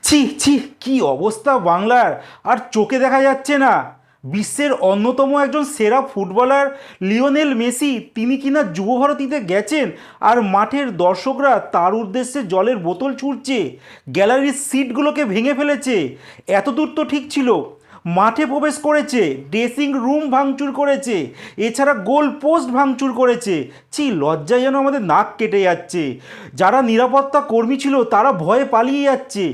ছি ছি, কি অবস্থা বাংলার! আর চোখে দেখা যাচ্ছে না। বিশ্বের অন্যতম একজন সেরা ফুটবলার লিওনেল মেসি, তিনি কিনা যুবভারতীতে গেছেন, আর মাঠের দর্শকরা তার উদ্দেশ্যে জলের বোতল ছুঁড়ছে, গ্যালারির সিটগুলোকে ভেঙে ফেলেছে। এতদূর তো ঠিক ছিল। মাঠে প্রবেশ করেছে, ড্রেসিং রুম ভাঙচুর করেছে, এছাড়া গোল পোস্ট ভাঙচুর করেছে। ছি, লজ্জায় যেন আমাদের নাক কেটে যাচ্ছে। যারা নিরাপত্তা কর্মী ছিল তারা ভয়ে পালিয়ে যাচ্ছে।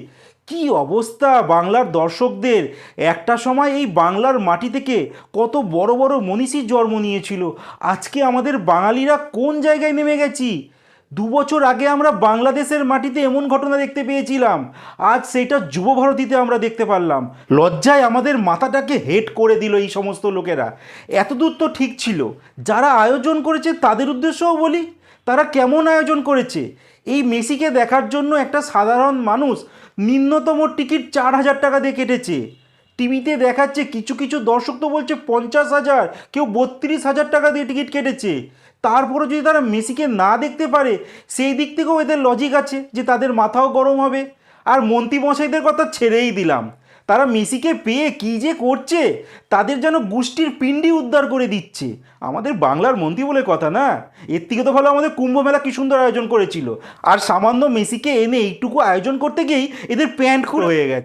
কি অবস্থা বাংলার দর্শকদের! একটা সময় এই বাংলার মাটি থেকে কত বড় বড় মনীষীর জন্ম নিয়েছিল। আজকে আমাদের বাঙালিরা কোন জায়গায় নেমে গেছি! 2 বছর আগে আমরা বাংলাদেশের মাটিতে এমন ঘটনা দেখতে পেয়েছিলাম, আজ সেটা যুবভারতীতে আমরা দেখতে পারলাম। লজ্জায় আমাদের মাথাটাকে হেট করে দিল এই সমস্ত লোকেরা। এতদূর তো ঠিক ছিল। যারা আয়োজন করেছে তাদের উদ্দেশ্যও বলি, তারা কেমন আয়োজন করেছে। এই মেসিকে দেখার জন্য একটা সাধারণ মানুষ নিম্নতম টিকিট 4,000 টাকা দিয়ে কেটেছে। টিভিতে দেখাচ্ছে, কিছু কিছু দর্শক তো বলছে 50,000, কেউ 32,000 টাকা দিয়ে টিকিট কেটেছে। তারপরে যদি তারা মেসিকে না দেখতে পারে, সেই দিক থেকেও এদের লজিক আছে যে তাদের মাথাও গরম হবে। আর মন্ত্রীমশাইদের কথা ছেড়েই দিলাম, তারা মেসিকে পেয়ে কী যে করছে, তাদের যেন গোষ্ঠীর পিণ্ডি উদ্ধার করে দিচ্ছে। আমাদের বাংলার মন্ত্রী বলে কথা না, এর থেকে তো ভালো আমাদের কুম্ভ মেলা কী সুন্দর আয়োজন করেছিল। আর সামান্য মেসিকে এনে এইটুকু আয়োজন করতে গিয়েই এদের প্যান্ট খুলে হয়ে গেছে।